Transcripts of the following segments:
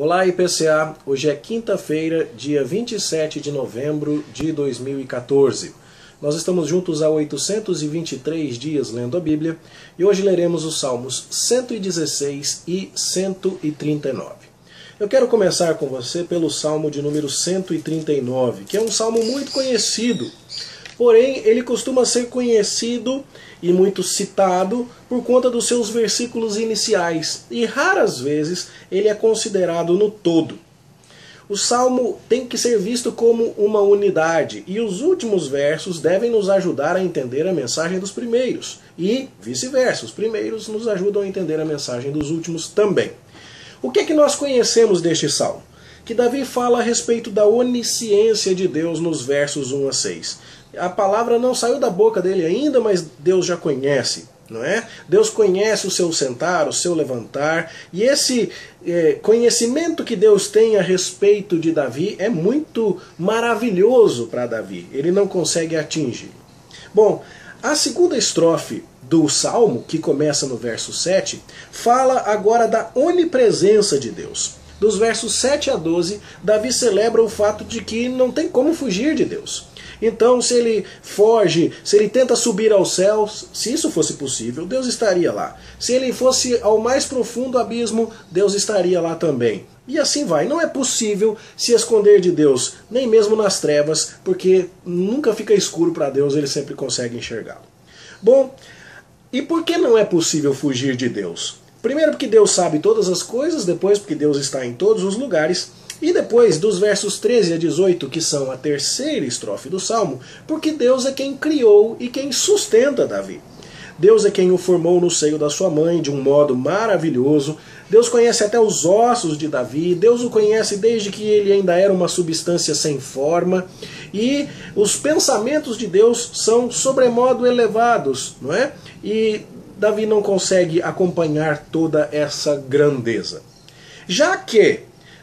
Olá IPCA, hoje é quinta-feira, dia 27 de novembro de 2014. Nós estamos juntos há 823 dias lendo a Bíblia e hoje leremos os Salmos 116 e 139. Eu quero começar com você pelo Salmo de número 139, que é um salmo muito conhecido, porém ele costuma ser conhecido e muito citado por conta dos seus versículos iniciais, e raras vezes ele é considerado no todo. O salmo tem que ser visto como uma unidade, e os últimos versos devem nos ajudar a entender a mensagem dos primeiros, e vice-versa, os primeiros nos ajudam a entender a mensagem dos últimos também. O que é que nós conhecemos deste salmo? Que Davi fala a respeito da onisciência de Deus nos versos 1 a 6. A palavra não saiu da boca dele ainda, mas Deus já conhece, não é? Deus conhece o seu sentar, o seu levantar, e esse conhecimento que Deus tem a respeito de Davi é muito maravilhoso para Davi, ele não consegue atingir. Bom, a segunda estrofe do Salmo, que começa no verso 7, fala agora da onipresença de Deus. Dos versos 7 a 12, Davi celebra o fato de que não tem como fugir de Deus. Então, se ele foge, se ele tenta subir aos céus, se isso fosse possível, Deus estaria lá. Se ele fosse ao mais profundo abismo, Deus estaria lá também. E assim vai. Não é possível se esconder de Deus, nem mesmo nas trevas, porque nunca fica escuro para Deus, ele sempre consegue enxergá-lo. Bom, e por que não é possível fugir de Deus? Primeiro porque Deus sabe todas as coisas, depois porque Deus está em todos os lugares, e depois dos versos 13 a 18, que são a terceira estrofe do Salmo, porque Deus é quem criou e quem sustenta Davi. Deus é quem o formou no seio da sua mãe de um modo maravilhoso. Deus conhece até os ossos de Davi, Deus o conhece desde que ele ainda era uma substância sem forma, e os pensamentos de Deus são sobremodo elevados, não é? E Davi não consegue acompanhar toda essa grandeza. Já que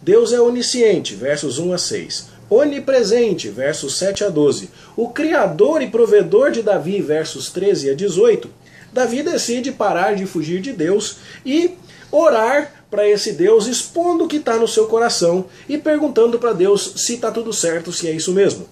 Deus é onisciente, versos 1 a 6, onipresente, versos 7 a 12, o Criador e provedor de Davi, versos 13 a 18, Davi decide parar de fugir de Deus e orar para esse Deus, expondo o que está no seu coração e perguntando para Deus se está tudo certo, se é isso mesmo.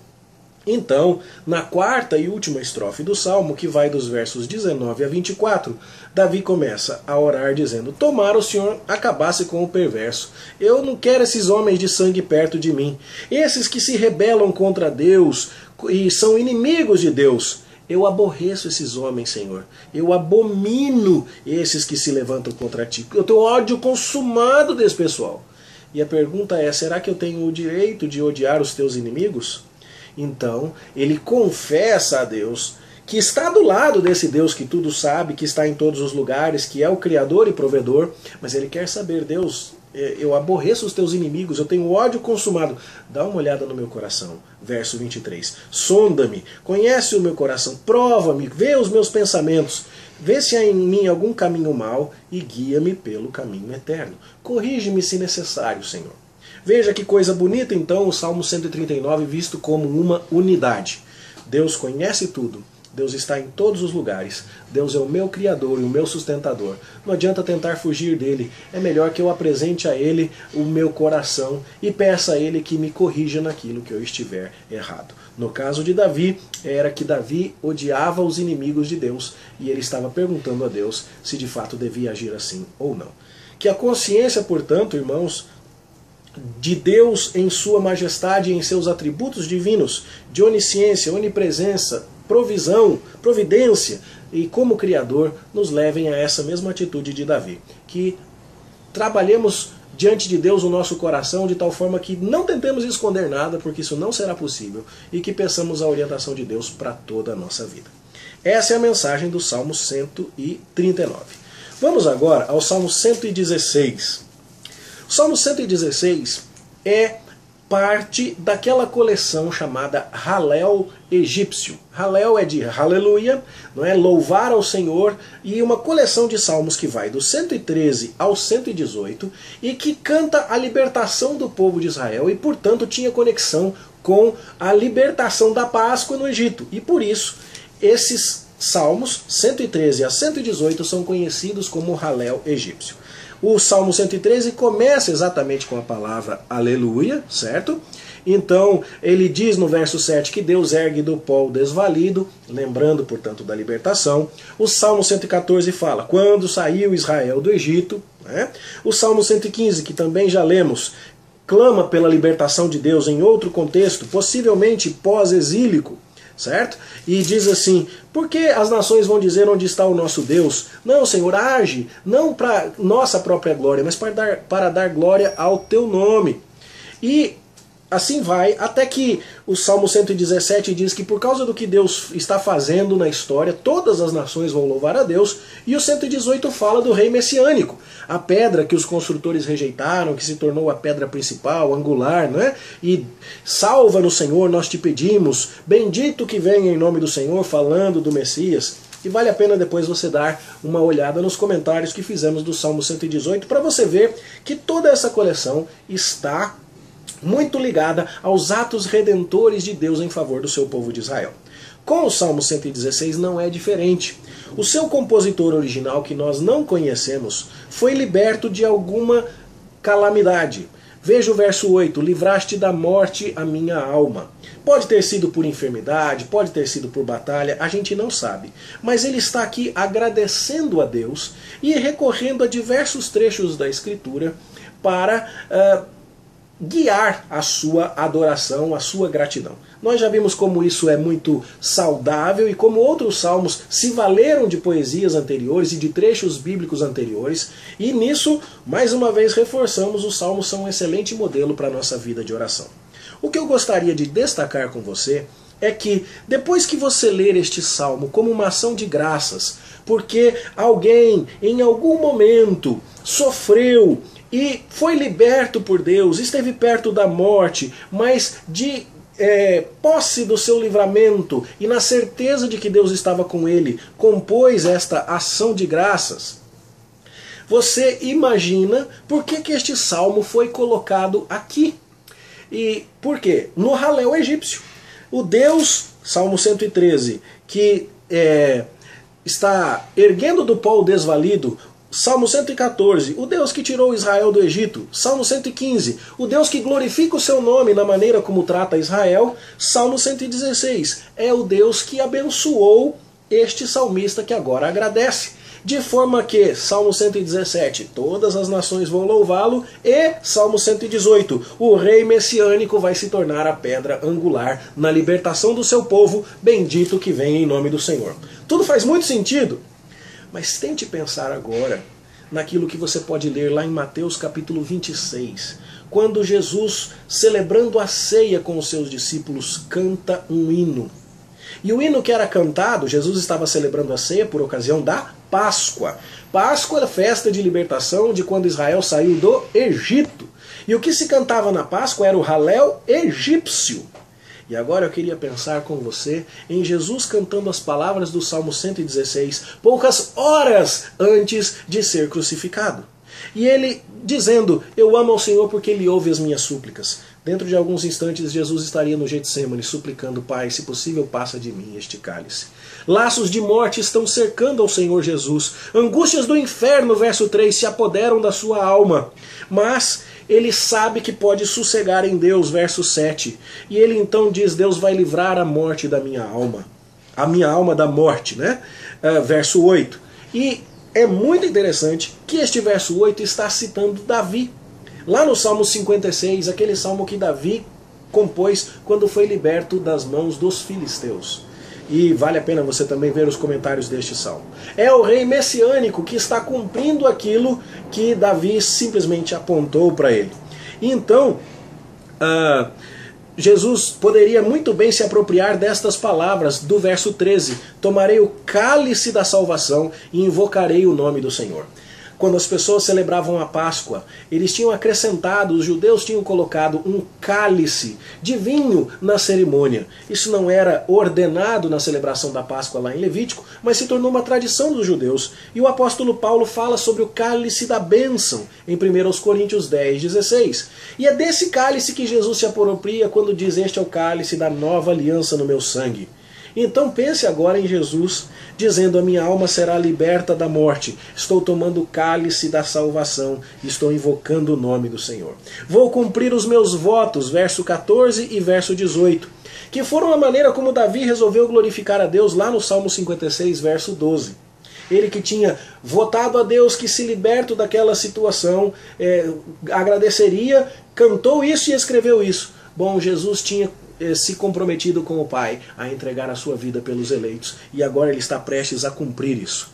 Então, na quarta e última estrofe do Salmo, que vai dos versos 19 a 24, Davi começa a orar dizendo: tomara o Senhor acabasse com o perverso. Eu não quero esses homens de sangue perto de mim. Esses que se rebelam contra Deus e são inimigos de Deus. Eu aborreço esses homens, Senhor. Eu abomino esses que se levantam contra ti. Eu tenho ódio consumado desse pessoal. E a pergunta é, será que eu tenho o direito de odiar os teus inimigos? Então, ele confessa a Deus que está do lado desse Deus que tudo sabe, que está em todos os lugares, que é o Criador e provedor, mas ele quer saber, Deus, eu aborreço os teus inimigos, eu tenho ódio consumado. Dá uma olhada no meu coração. Verso 23. Sonda-me, conhece o meu coração, prova-me, vê os meus pensamentos, vê se há em mim algum caminho mau e guia-me pelo caminho eterno. Corrige-me se necessário, Senhor. Veja que coisa bonita então o Salmo 139 visto como uma unidade. Deus conhece tudo, Deus está em todos os lugares, Deus é o meu Criador e o meu sustentador. Não adianta tentar fugir dele, é melhor que eu apresente a ele o meu coração e peça a ele que me corrija naquilo que eu estiver errado. No caso de Davi, era que Davi odiava os inimigos de Deus e ele estava perguntando a Deus se de fato devia agir assim ou não. Que a consciência, portanto, irmãos, de Deus em sua majestade e em seus atributos divinos, de onisciência, onipresença, provisão, providência e como Criador, nos levem a essa mesma atitude de Davi. Que trabalhemos diante de Deus o nosso coração de tal forma que não tentemos esconder nada, porque isso não será possível, e que peçamos a orientação de Deus para toda a nossa vida. Essa é a mensagem do Salmo 139. Vamos agora ao Salmo 116. O Salmo 116 é parte daquela coleção chamada Halel egípcio. Halel é de aleluia, não é? Louvar ao Senhor, e uma coleção de salmos que vai do 113 ao 118 e que canta a libertação do povo de Israel e, portanto, tinha conexão com a libertação da Páscoa no Egito. E por isso, esses salmos, 113 a 118, são conhecidos como Halel egípcio. O Salmo 113 começa exatamente com a palavra aleluia, certo? Então, ele diz no verso 7 que Deus ergue do pó o desvalido, lembrando, portanto, da libertação. O Salmo 114 fala, quando saiu Israel do Egito. Né? O Salmo 115, que também já lemos, clama pela libertação de Deus em outro contexto, possivelmente pós-exílico, certo? E diz assim, por que as nações vão dizer onde está o nosso Deus? Não, Senhor, age, não para nossa própria glória, mas para dar glória ao teu nome. E assim vai, até que o Salmo 117 diz que por causa do que Deus está fazendo na história, todas as nações vão louvar a Deus, e o 118 fala do rei messiânico, a pedra que os construtores rejeitaram, que se tornou a pedra principal, angular, né? E salva-nos, Senhor, nós te pedimos, bendito que venha em nome do Senhor, falando do Messias. E vale a pena depois você dar uma olhada nos comentários que fizemos do Salmo 118, para você ver que toda essa coleção está muito ligada aos atos redentores de Deus em favor do seu povo de Israel. Com o Salmo 116 não é diferente. O seu compositor original, que nós não conhecemos, foi liberto de alguma calamidade. Veja o verso 8, livraste da morte a minha alma. Pode ter sido por enfermidade, pode ter sido por batalha, a gente não sabe. Mas ele está aqui agradecendo a Deus e recorrendo a diversos trechos da Escritura para guiar a sua adoração, a sua gratidão. Nós já vimos como isso é muito saudável e como outros salmos se valeram de poesias anteriores e de trechos bíblicos anteriores, e nisso, mais uma vez, reforçamos, os salmos são um excelente modelo para a nossa vida de oração. O que eu gostaria de destacar com você é que, depois que você ler este salmo como uma ação de graças, porque alguém, em algum momento, sofreu e foi liberto por Deus, esteve perto da morte, mas de posse do seu livramento e na certeza de que Deus estava com ele, compôs esta ação de graças. Você imagina por que este salmo foi colocado aqui? E por quê? No Halel egípcio. O Deus, Salmo 113, que está erguendo do pó o desvalido. Salmo 114, o Deus que tirou Israel do Egito. Salmo 115, o Deus que glorifica o seu nome na maneira como trata Israel. Salmo 116, é o Deus que abençoou este salmista que agora agradece. De forma que, Salmo 117, todas as nações vão louvá-lo, e Salmo 118, o rei messiânico vai se tornar a pedra angular na libertação do seu povo, bendito que vem em nome do Senhor. Tudo faz muito sentido? Mas tente pensar agora naquilo que você pode ler lá em Mateus capítulo 26, quando Jesus, celebrando a ceia com os seus discípulos, canta um hino. E o hino que era cantado, Jesus estava celebrando a ceia por ocasião da Páscoa. Páscoa era festa de libertação de quando Israel saiu do Egito. E o que se cantava na Páscoa era o Halel egípcio. E agora eu queria pensar com você em Jesus cantando as palavras do Salmo 116, poucas horas antes de ser crucificado. E ele dizendo, eu amo ao Senhor porque Ele ouve as minhas súplicas. Dentro de alguns instantes Jesus estaria no Getsêmani suplicando, Pai, se possível passa de mim este cálice. Laços de morte estão cercando ao Senhor Jesus. Angústias do inferno, verso 3, se apoderam da sua alma. Mas ele sabe que pode sossegar em Deus, verso 7. E ele então diz, Deus vai livrar a morte da minha alma. A minha alma da morte, né? Verso 8. E é muito interessante que este verso 8 está citando Davi. Lá no Salmo 56, aquele salmo que Davi compôs quando foi liberto das mãos dos filisteus. E vale a pena você também ver os comentários deste salmo. É o rei messiânico que está cumprindo aquilo que Davi simplesmente apontou para ele. E então, Jesus poderia muito bem se apropriar destas palavras do verso 13. Tomarei o cálice da salvação e invocarei o nome do Senhor. Quando as pessoas celebravam a Páscoa, eles tinham acrescentado, os judeus tinham colocado um cálice de vinho na cerimônia. Isso não era ordenado na celebração da Páscoa lá em Levítico, mas se tornou uma tradição dos judeus. E o apóstolo Paulo fala sobre o cálice da bênção, em 1 Coríntios 10, 16. E é desse cálice que Jesus se apropria quando diz, este é o cálice da nova aliança no meu sangue. Então pense agora em Jesus dizendo: a minha alma será liberta da morte, estou tomando o cálice da salvação, estou invocando o nome do Senhor. Vou cumprir os meus votos, verso 14 e verso 18, que foram a maneira como Davi resolveu glorificar a Deus lá no Salmo 56, verso 12. Ele que tinha votado a Deus que, se liberto daquela situação, agradeceria, cantou isso e escreveu isso. Bom, Jesus tinha se comprometido com o Pai a entregar a sua vida pelos eleitos, e agora ele está prestes a cumprir isso.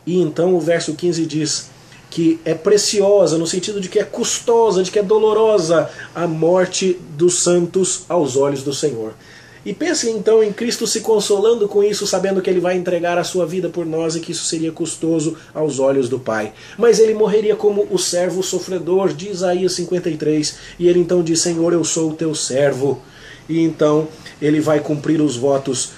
E então o verso 15 diz que é preciosa, no sentido de que é custosa, de que é dolorosa a morte dos santos aos olhos do Senhor. E pense então em Cristo se consolando com isso, sabendo que ele vai entregar a sua vida por nós e que isso seria custoso aos olhos do Pai. Mas ele morreria como o servo sofredor de Isaías 53, e ele então diz: Senhor, eu sou o teu servo. E então ele vai cumprir os votos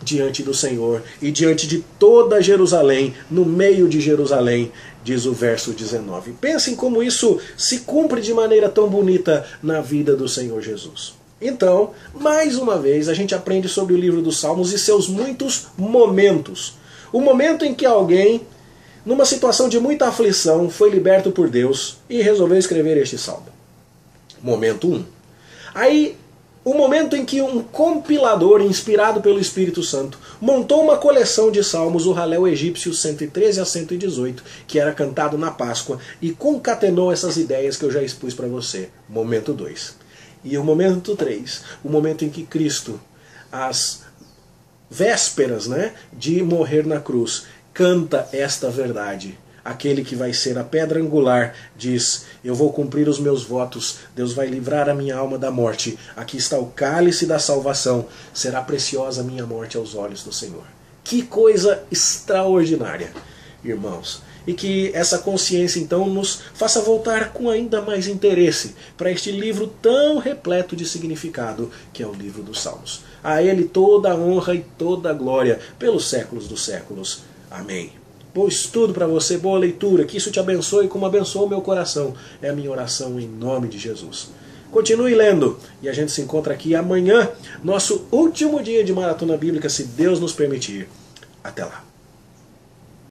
diante do Senhor e diante de toda Jerusalém, no meio de Jerusalém, diz o verso 19. Pensem como isso se cumpre de maneira tão bonita na vida do Senhor Jesus. Então, mais uma vez, a gente aprende sobre o livro dos Salmos e seus muitos momentos. O momento em que alguém, numa situação de muita aflição, foi liberto por Deus e resolveu escrever este salmo. Momento 1. Aí, o momento em que um compilador, inspirado pelo Espírito Santo, montou uma coleção de salmos, o Halel egípcio 113 a 118, que era cantado na Páscoa, e concatenou essas ideias que eu já expus para você. Momento 2. E o momento 3, o momento em que Cristo, às vésperas, de morrer na cruz, canta esta verdade. Aquele que vai ser a pedra angular diz: eu vou cumprir os meus votos, Deus vai livrar a minha alma da morte, aqui está o cálice da salvação, será preciosa a minha morte aos olhos do Senhor. Que coisa extraordinária, irmãos! E que essa consciência então nos faça voltar com ainda mais interesse para este livro tão repleto de significado que é o livro dos Salmos. A ele toda a honra e toda a glória pelos séculos dos séculos. Amém. Bom estudo para você, boa leitura, que isso te abençoe como abençoou o meu coração. É a minha oração em nome de Jesus. Continue lendo e a gente se encontra aqui amanhã, nosso último dia de Maratona Bíblica, se Deus nos permitir. Até lá.